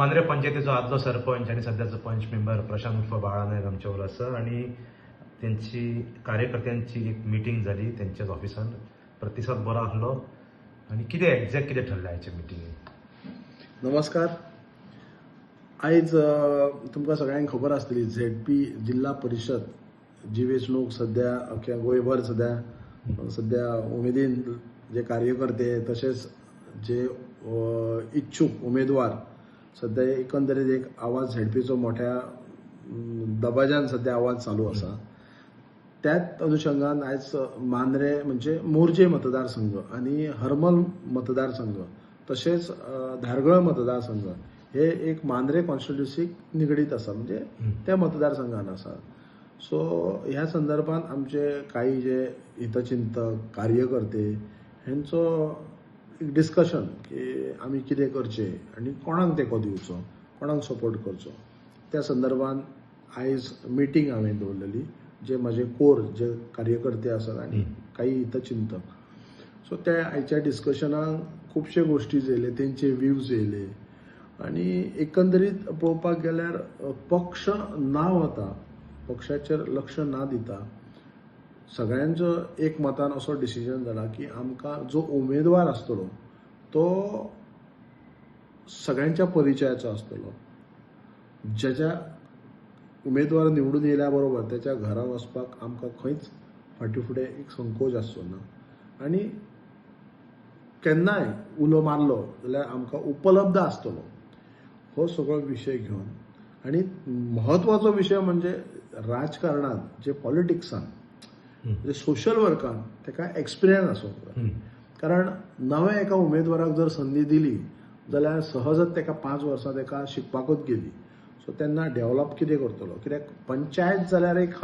मांद्रे पंचायतीचो आदलो सरपंच आणि सध्याचो पंच मेंबर प्रशांत उर्फ बाळा नायक आमच्यावर आसा आणि त्यांची कार्यकर्त्यांची एक मिटींग झाली त्यांच्याच ऑफिसान. प्रतिसाद बरो आसलो आणि कितें ठरलें आयच्या मिटींगेत. नमस्कार. आयज तुमकां सगळ्यांक खबर आसतली झेडपी जिल्हा परिषद जी वेंचणूक सध्या अख्ख्या गोंयभर सध्या उमेदीन जे कार्यकर्ते तशेंच जे इच्छुक उमेदवार सध्या एकंदरीत एक आवाज झेडपीचो मोठ्या दबाज्यान सध्या आवाज चालू आसा. त्याच अनुषंगान आयज मांद्रे म्हणजे मोर्जे मतदारसंघ आणि हरमल मतदारसंघ तसेच धारगळ मतदारसंघ हे एक मांद्रे कॉन्स्टिट्युन्सीक निगडीत आसा, म्हणजे त्या मतदारसंघान आसा. सो ह्या संदर्भात आमचे काही जे हितचिंतक कार्यकर्ते हेंचो एक डिस्कशन की आमी कितें करचें आणि कोणाक तेंको दिवचो, कोणाक सपोर्ट करचो, त्या संदर्भात आयज मिटींग हांवें दवरलेली. जे माझे कोर जे कार्यकर्ते आसात आणि काही हितचिंतक. सो त्या आयच्या डिस्कशनाक खुबशे गोष्टी येयले, तेंचे व्ह्यूज येयले आणि एकंदरीत पळोवपाक गेल्यार पक्ष ना वता, पक्षाचेर लक्ष ना दिता सगळ्यांचो एक मतान असो डिसिजन जाला की आमकां जो उमेदवार आसतलो तो सगळ्यांच्या परिचयाचो आसतलो. ज्याच्या उमेदवार निवडून येयल्या बरोबर त्याच्या घरा वचपाक आमकां खंयच फाटीफुडें एक संकोच आसचो ना आणि केन्नाय उलो मारलो जाल्यार आमकां उपलब्ध आसतलो. हो सगळो विशय घेवन आणि महत्वाचो विशय म्हणजे राजकारणात जे पॉलिटिक्सान म्हणजे सोशल वर्कान ताका एक्सपिरियन्स आसप जाय. कारण नव्या एका उमेदवाराक जर संदी दिली जाल्यार सहजच ताका 5 वर्सां ताका शिकपाकूच गेली. सो तेन्ना डेव्हलप कितें करतलो, कित्याक पंचायत जाल्यार एक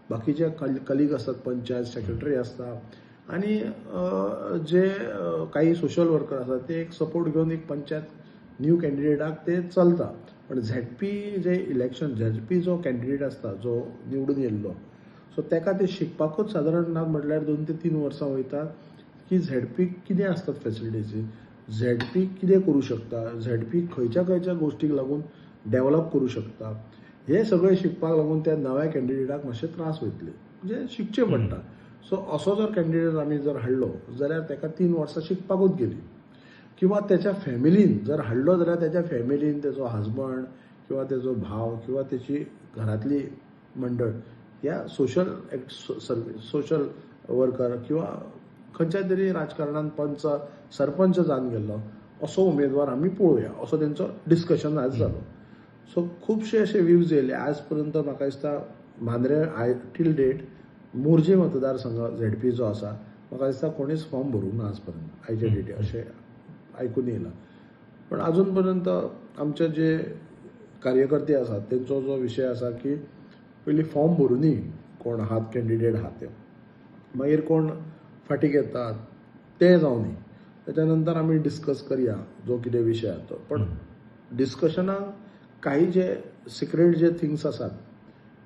बाकीचे कलीग आसतात, पंचायत सेक्रेटरी आसता आणि जे काही सोशल वर्कर आसात ते एक सपोर्ट घेवन एक पंचायत न्यू कॅन्डिडेटाक ते चलता. पण झेडपी जे इलेक्शन झेडपी जो कॅन्डिडेट आसता जो निवडून येयल्लो सो ताका ते शिकपाकूच सादारण ना म्हटल्यार 2 ते 3 वर्सां वयतात की झेडपी कितें आसतात फॅसिलिटीज, झेडपी कितें करूं शकता, झेडपी खंयच्या गोष्टीक लागून डेव्हलप करू शकता, हे सगळें शिकपाक लागून त्या नव्या कॅन्डिडेटाक मातशे त्रास वयतले, म्हणजे शिकचें पडटा. सो असो जर कॅन्डिडेट आमी जर हाडलो जाल्यार ताका 3 वर्सां शिकपाकूच गेली. किंवा त्याच्या फॅमिलीन जर हाडलो जाल्यार त्याच्या फॅमिलीन तेजो हजबंड किंवा तेजो भाव किंवा तेची घरातली मंडळ ह्या सोशल वर्कर किंवा खंयच्या तरी राजकारणान पंच सरपंच जावन गेल्लो असो उमेदवार आमी पळोवया असो तेंचो डिस्कशन आज जालो. सो खुबशे अशे व्ह्यूज येयले. आज पर्यंत म्हाका दिसता मांद्रे टील डेट मोर्जे मतदारसंघ झेडपी जो आसा म्हाका दिसता कोणीच फॉर्म भरूंक ना आज पर्यंत आयचे डेटी अशें आयकून येयला. पण अजून पर्यंत आमचे जे कार्यकर्ते आसात तेंचो जो विशय आसा की पयलीं फॉर्म भरुनी कोण आहात कॅन्डिडेट आहात ते मागीर कोण फाटीक येतात ते जावं न्ही, त्याच्या नंतर आमी डिस्कस करया जो कितें विशय आसा तो. पण डिस्कशनाक काही जे सिक्रेट जे थिंग्स आसात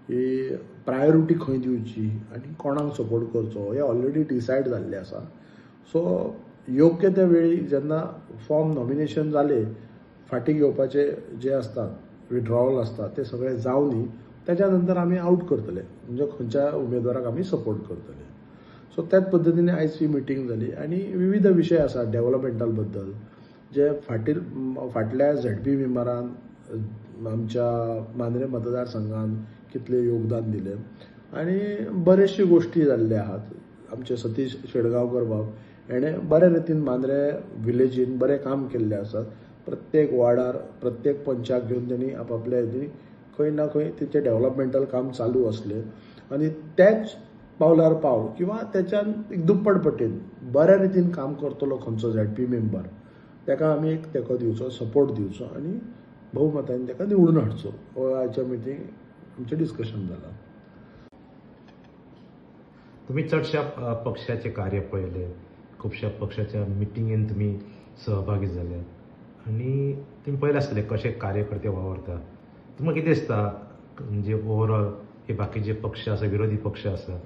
की प्रायोरिटी खंय दिवची आणि कोणाक सपोर्ट करचो हे ऑलरेडी डिसायड जाल्ले आसा. सो योग्य त्या वेळी जेन्ना फॉर्म नॉमिनेशन जाले फाटीक येवपाचे जे असतात विड्रॉवल असतात ते सगळे जावनी त्याच्या नंतर आमी आउट करतले, म्हणजे खंयच्या उमेदवाराक आमी सपोर्ट करतले. सो त्याच पद्दतीने आयज ही मिटींग जाली आणि विविध विशय आसा डेव्हलपमेंटल बद्दल जे फाटल्या झेडपी मेंबरान आमच्या मांद्रे मतदारसंघान कितले योगदान दिले आणि बरेचशे गोष्टी जाल्ले आहात. आमचे सतीश शेडगांवकर बाब हेणे बऱ्या रितीन मांद्रे विलेजीन बरें काम केल्लें आसात. प्रत्येक वार्डार प्रत्येक पंचाक घेवन त्यांनी आपापल्या हितून खंय ना खंय तिचे डेव्हलपमेंटल काम चालू असले आणि त्याच पावलार पावल किंवा त्याच्यान एक दुप्पट पटीन बऱ्या रितीन काम करतलो खंयचो झेडपी मेंबर ताका आमी एक तेंको दिवचो, सपोर्ट दिवचो आणि भोवमतान ताका निवडून हाडचो. हो आयच्या मिटींग आमचें डिस्कशन जालां. तुम्ही चडशा पक्षाचे कार्य पळयले, खुबशा पक्षाच्या मिटिंगेन तुम्ही सहभागी झाले आणि तुम्ही पळयलें आसतलें कशे कार्यकर्ते वावरता. तुमकां कितें दिसता म्हणजे ओवरऑल हे बाकीचे पक्ष आसा, विरोधी पक्ष आसा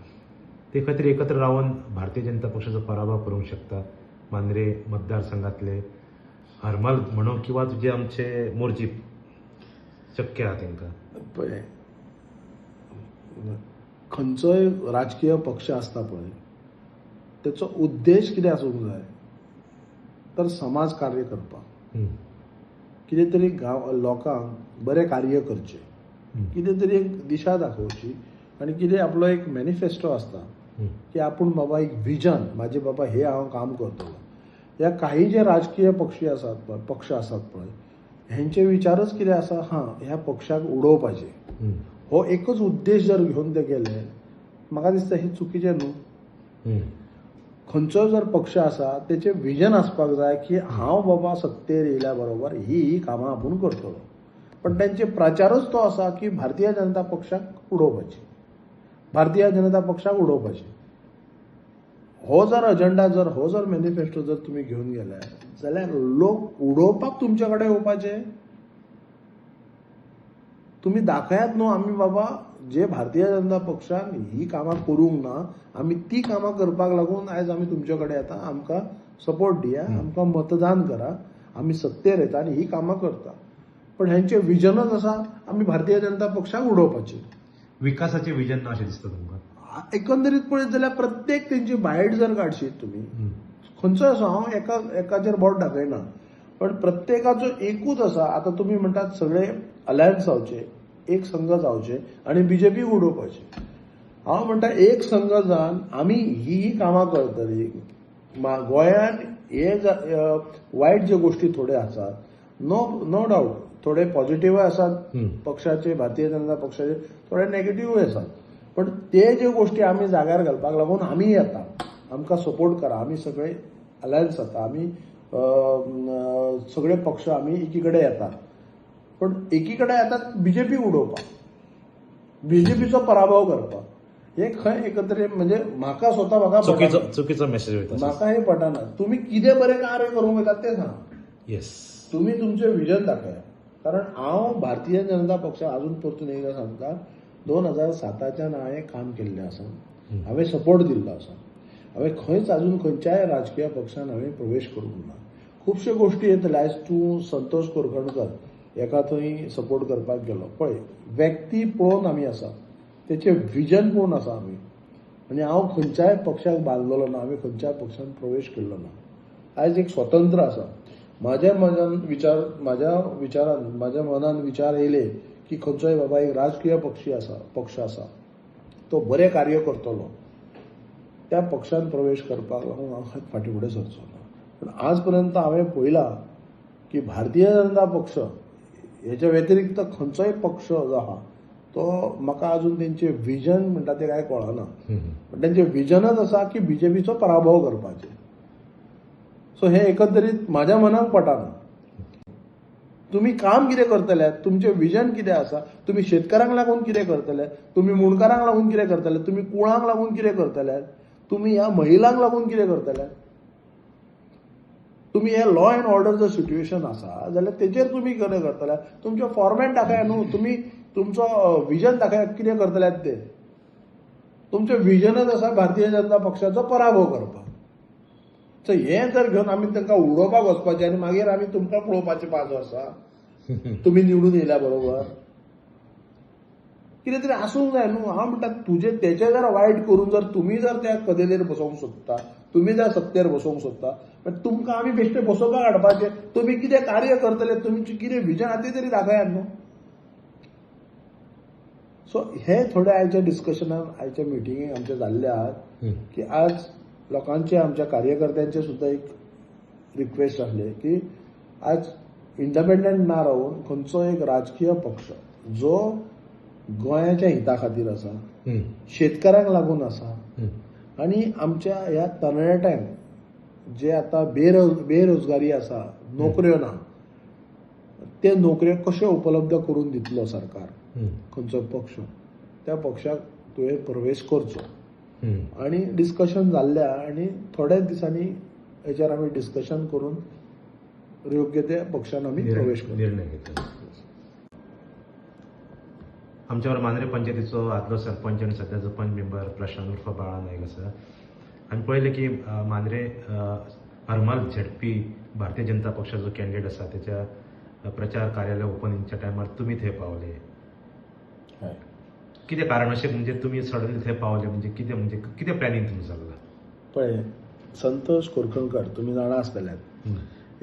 ते खंय तरी एकत्र रावन भारतीय जनता पक्षाचो पराभव करूंक शकता मांद्रे मतदारसंघातले हरमल म्हणो किंवा तुजे आमचे मोर्जीप शक्य आहा तांकां. पळय, खंयचोय राजकीय पक्ष आसता पळय तेचो उद्देश कितें आसूंक जाय तर समाज कार्य करपाक, हं, कितें तरी गांव लोकांक बरें कार्य करचें, हं, कितें तरी एक दिशा दाखोवची आनी कितें आपलो एक मॅनिफेस्टो आसता हं, की आपूण बाबा एक विजन म्हाजे बाबा हे हांव काम करतलो. ह्या काही जे राजकीय पक्ष आसात पळय हेंचे विचारच कितें आसा, ह्या पक्षाक उडोवपाचें. हं, हो एकच उद्देश जर घेवन ते गेले म्हाका दिसता हे चुकीचें न्हू. हं, खंयचो जर पक्ष आसा तेचें विजन आसपाक जाय की हांव बाबा सत्तेर येयल्या बरोबर ही कामां आपूण करतलो. पण त्यांचे प्रचारच तो आसा की भारतीय जनता पक्षाक उडोवपाची, भारतीय जनता पक्षाक उडोवपाची. हो जर मॅनिफेस्टो जर तुम्ही घेवन गेले जाल्यार लोक उडोवपाक तुमचे कडेन येवपाचे. तुम्ही दाखयात न्हू आमी बाबा जे भारतीय जनता पक्षान ही कामां करूंक ना आमी ती कामां करपाक लागून आयज आमी तुमचे कडेन येता, आमकां सपोर्ट दिया, आमकां मतदान करा, आमी सत्तेर येता आनी ही कामां करता. पण हेंचे विजनच आसा आमी भारतीय जनता पक्षाक उडोवपाची. विकासाचें विजन ना अशें दिसता तुमकां? एकंदरीत पळयत जाल्यार प्रत्येक तेंची बायट जर काडशीत तुमी हं, खंयचोय असो, हांव एकाचेर बोट दाखयना, पण प्रत्येकाचो एकूच आसा. आतां तुमी म्हणटात सगळे अलायन्स जावचे, एक संघ जावचे आनी बीजेपी उडोवपाची. हांव म्हणटा एक संघ जावन आमी ही कामां करतली. गोंयांत हे वायट ज्यो गोश्टी थोड्यो आसात, नो डावट थोडे पॉझिटिव्हय आसात हं, पक्षाचे, भारतीय जनता पक्षाचे, थोडे नेगेटिव्हय आसात. पण ते ज्यो गोश्टी आमी जाग्यार घालपाक लागून आमी येता, आमकां सपोर्ट करा, आमी सगळे अलायन्स जाता, आमी सगळे पक्ष आमी एकीकडे येतात. पण एकीकडे येतात बीजेपी उडोवपाक, बीजेपीचो पराभव करपाक. हे खंय एकत्रीत म्हणजे म्हाका स्वता चुकीचो मेसेज वयता. म्हाका हे पटना. तुम्ही कितें बरें कार्य करूंक येतात तें सांगा. येस. तुम्ही तुमचें विजन दाखया. कारण हांव भारतीय जनता पक्षाक अजून परतून एकदां सांगता, 2007च्यान हांवें काम केल्लें आसा, हांवें सपोर्ट दिल्लो आसा. हांवें खंयच अजून खंयच्याय राजकीय पक्षान हांवें प्रवेश करूंक ना. खुबश्यो गोश्टी येतल्यो. आयज तूं संतोष कोरकणकर एका थंय सपोर्ट करपाक गेलो पळय, व्यक्ती पळोवन आमी आसा, तेचें विजन पळोवन आसा आमी. आनी हांव खंयच्याय पक्षाक बांदलेलो ना, हांवें खंयच्याय पक्षान प्रवेश केल्लो ना. आयज एक स्वतंत्र आसा. म्हाज्या मनान विचार येयले की खंयचोय बाबा एक राजकीय पक्ष आसा, तो बरें कार्य करतलो, त्या पक्षान प्रवेश करपाक लागून हांव फाटीं फुडें सरचो ना. पण आज पर्यंत हांवें पळयलां की भारतीय जनता पक्ष हेच्या व्यतिरिक्त खंयचोय पक्ष जो आहा तो म्हाका अजून तेंचे विजन म्हणटा तें कांय कळना. पण तेंचें विजनच आसा की बीजेपीचो पराभव करपाचें. सो हे एकंदरीत म्हाज्या मनाक पटना. तुम्ही काम कितें करतले, तुमचें विजन कितें आसा, तुम्ही शेतकारांक लागून कितें करतले, तुम्ही मुणकारांक लागून कितें करतले, तुम्ही कुळांक लागून कितें करतले, तुम्ही ह्या महिलांक लागून कितें करतले, तुम्ही हे लॉ अँड ऑर्डर जर सिच्युएशन आसा जाल्यार तेचेर तुम्ही कितें करतले. तुमचो फॉर्मॅट दाखया न्हू, तुम्ही तुमचो विजन दाखया कितें करतल्यात ते. तुमचें विजनच आसा भारतीय जनता पक्षाचो पराभव करपाक. सो हें जर घेवन आमी तांकां उडोवपाक वचपाचें आनी मागीर आमी तुमकां पळोवपाचें 5 वर्सां तुमी निवडून येयल्या बरोबर, कितें तरी आसूंक जाय न्हू. हांव म्हणटा तेचें जर वायट करून जर तुमी जर त्या कदेलेर बसोवंक सोदता, तुमी जर सत्तेर बसोवंक सोदता, मागीर तुमकां आमी बेश्टे बसोवपाक हाडपाचें. तुमी कितें कार्य करतले, तुमचें कितें विजन आहा तें तरी दाखयात न्हू. सो हे थोडे आयच्या डिस्कशनान, आयच्या मिटिंगेक आमचे जाल्ले आहात की आज लोकांचे, आमच्या कार्यकर्त्यांचे सुद्धा एक रिक्वेस्ट आसले की आज इंडिपेंडंट ना रावून खंयचो एक राजकीय पक्ष जो गोंयाच्या हिता खातीर आसा, शेतकारांक लागून आसा आनी आमच्या ह्या तरणाट्यांक जे आतां बेरोजगारी आसा, नोकऱ्यो ना, ते नोकऱ्यो कश्यो उपलब्ध करून दितलो सरकार, खंयचो पक्ष, त्या पक्षाक तुवें प्रवेश करचो. आणि डिस्कशन जाल्ल्या आनी थोड्याच दिसांनी हेचेर आमी डिस्कशन करून योग्य त्या पक्षान आमी प्रवेश निर्णय घेतला. आमच्या मांद्रे पंचायतीचो आदलो सरपंच आनी सध्याचो पंच मेंबर प्रशांत उर्फ बाळा नायक आसा. आमी पळयलें की मांद्रे हरमल झेडपी भारतीय जनता पक्षाचो कॅन्डिडेट आसा त्याच्या प्रचार कार्यालय ओपनिंगच्या टायमार तुम्ही थंय पावले. हय. कितें कारण अशें म्हणजे तुमी सडनली थंय पावले म्हणजे कितें प्लॅनिंग तुमचें जाल्लें? पळय, संतोष कोरकणकर तुमी जाणा आसतल्यात,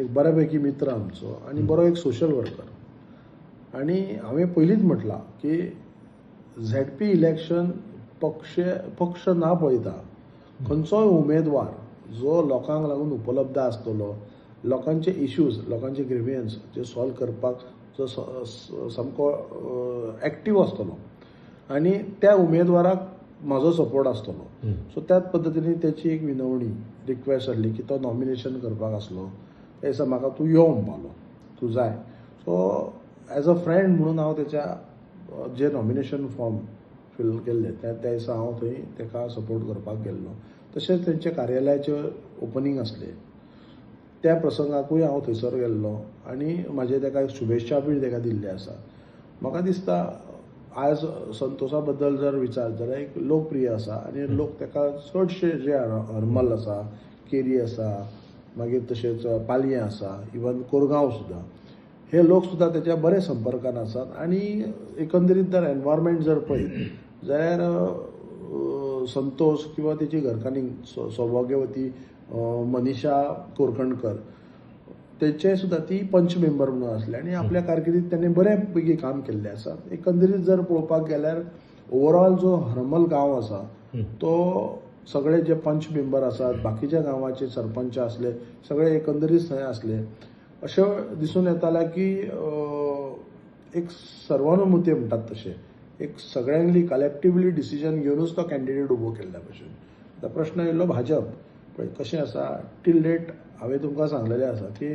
एक बऱ्यापैकी मित्र आमचो आणि बरो एक सोशल वर्कर. आणि हांवें पयलींच म्हटलां की झेडपी इलेक्शन पक्ष ना पळयता खंयचोय उमेदवार जो लोकांक लागून उपलब्ध आसतलो, लोकांचे इश्यूज, लोकांचे ग्रिवियन्स जे सॉल्व करपाक जो सामको एक्टीव आसतलो आणि त्या उमेदवाराक म्हजो सपोर्ट आसतलो. सो त्याच पद्दतीन त्याची एक विनवणी रिक्वेस्ट आसली की तो नॉमिनेशन करपाक आसलो, त्या दिसा म्हाका तूं यो म्हणपालो, तूं जाय. सो एज अ फ्रेंड म्हणून हांव त्याच्या जे नॉमिनेशन फॉर्म फिल केल्ले त्या दिसा हांव थंय ताका सपोर्ट करपाक गेल्लो. तशेंच तेंचे कार्यालयाचें ओपनिंग आसलें, त्या प्रसंगाकूय हांव थंयसर गेल्लो आणि म्हाजे ताका शुभेच्छा बी ताका दिल्ले आसा. म्हाका दिसता आज संतोषा बद्दल जर विचारत जाल्यार एक लोकप्रिय आसा आणि लोक ताका चडशे जे हरमल आसा, केरी आसा, मागीर तशेंच पालये आसा, इवन कोरगांव सुद्दां, हे लोक सुद्दां त्याच्या बरे संपर्कान आसात. आणि एकंदरीत जर एनवायरमेंट जर पळयत जाल्यार संतोष किंवा तेची घरकान्नी सौभाग्यवती मनीषा कोरकणकर तेंचे सुद्दां ती पंच मेंबर म्हणून आसले आणि आपल्या कारकिर्दीत त्यांनी बऱ्या पैकी काम केल्लें आसा. एकंदरीत जर पळोवपाक गेल्यार ओवरऑल जो हरमल गांव आसा तो सगळे जे पंच मेंबर आसात, बाकीच्या गांवाचे सरपंच आसले, सगळे एकंदरीत थंय आसले. अशें दिसून येतालें की एक सर्वानुमती म्हणटात तशें एक सगळ्यांनी कलेक्टिवली डिसिजन घेवनूच तो कॅन्डिडेट उबो केल्ल्या भशेन. आतां प्रश्न येयलो भाजप. पळय कशें आसा, टील डेट हांवें तुमकां सांगलेलें आसा की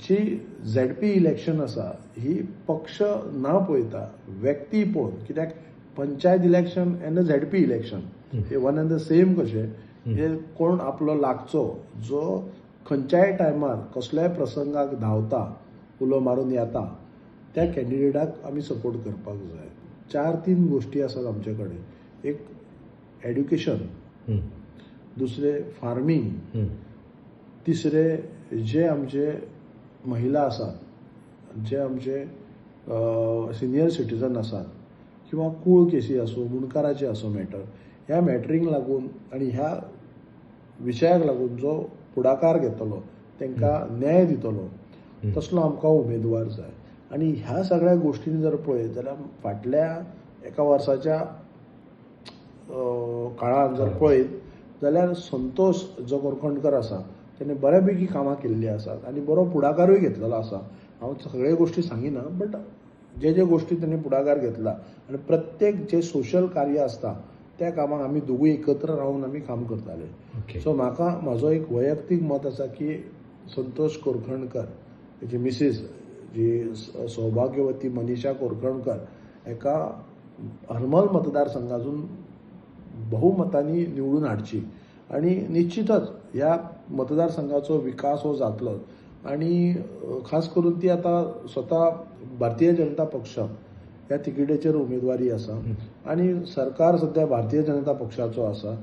जी झेडपी इलेक्शन आसा ही पक्ष ना पळयता व्यक्ती पळोवन, कित्याक panchayat election end ZP election हे वन एंड द सेम कशें. हे कोण आपलो लागचो जो खंयच्याय टायमार कसल्याय प्रसंगाक धांवता, उलो मारून येता, त्या कॅन्डिडेटाक आमी सपोर्ट करपाक जाय. 4-3 गोश्टी आसात आमचे कडेन. एक एड्युकेशन, दुसरे फार्मींग, तिसरे जे आमचे महिला आसात, जे आमचे सिनियर सिटीजन आसात, किंवा कूळ केसी आसूं, मुणकाराचे आसूं मॅटर, ह्या मॅटरींक लागून आनी ह्या विशयाक लागून जो फुडाकार घेतलो, तांकां न्याय दितलो, तसलो आमकां उमेदवार जाय. आणि ह्या सगळ्या गोश्टींनी जर पळयत जाल्यार फाटल्या एका वर्साच्या काळात जर पळयत जाल्यार संतोष जो कोरकणकर आसा तेणें बऱ्यापैकी कामां केल्लीं आसात आणि बरो फुडाकारूय घेतलेलो आसा. हांव सगळे गोश्टी सांगिना, बट जे गोश्टी तेणें फुडाकार घेतला आणि प्रत्येक जे सोशल कार्य आसता त्या कामाक आमी दोगूय एकत्र रावन आमी काम करताले. सो म्हाका म्हजो एक वैयक्तीक मत आसा की संतोष कोरकणकर, तेची मिसीस जी सौभाग्यवती मनीषा कोरकणकर एका हरमल मतदारसंघातून बहुमतांनी निवडून हाडची आणि निश्चितच ह्या मतदारसंघाचो विकास हो जातलो. आणि खास करून ती आता स्वता भारतीय जनता पक्ष ह्या तिकेटीचेर उमेदवारी आसा आणि सरकार सध्या भारतीय जनता पक्षाचो आसा,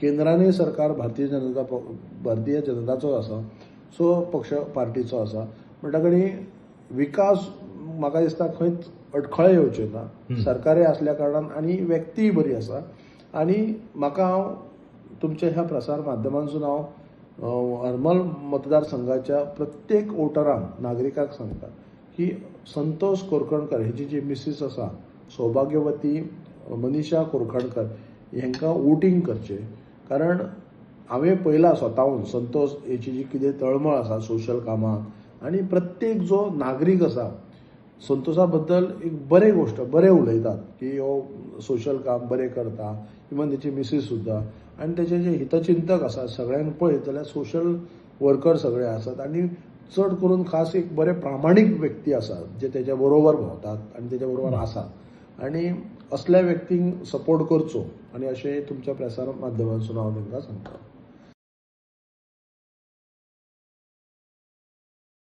केंद्रानूय सरकार भारतीय जनताचो आसा, सो पक्ष पार्टीचो आसा. म्हणटकच विकास म्हाका दिसता खंयच अडखळे येवचे ना. सरकारूय आसल्या कारणान आणि व्यक्तीय बरी आसा. आणि म्हाका हांव तुमच्या ह्या प्रसार माध्यमांतसून हांव हरमल मतदारसंघाच्या प्रत्येक वोटरांक, नागरिकांक सांगता की संतोष कोरकणकर हेची जी मिसीस आसा सौभाग्यवती मनीषा कोरकणकर हांकां वोटींग करचें. कारण हांवें पळयलां स्वताहून संतोष हेची जी कितें तळमळ आसा सोशल कामाक, आणि प्रत्येक जो नागरीक आसा संतोषा बद्दल एक बरे गोश्ट बरे उलयतात की हो सोशल काम बरें करता. इवन तेची मिसीस सुद्दां, आणि तेचे जे हितचिंतक आसात सगळ्यांक पळयत जाल्यार सोशल वर्कर सगळे आसात आणि चड करून खास एक बरे प्रामाणीक व्यक्ती आसात जे तेच्या बरोबर भोंवतात आणि तेच्या बरोबर आसात. आणि असल्या व्यक्तींक सपोर्ट करचो आणि अशें तुमच्या प्रसार माध्यमांतसून हांव तांकां सांगता.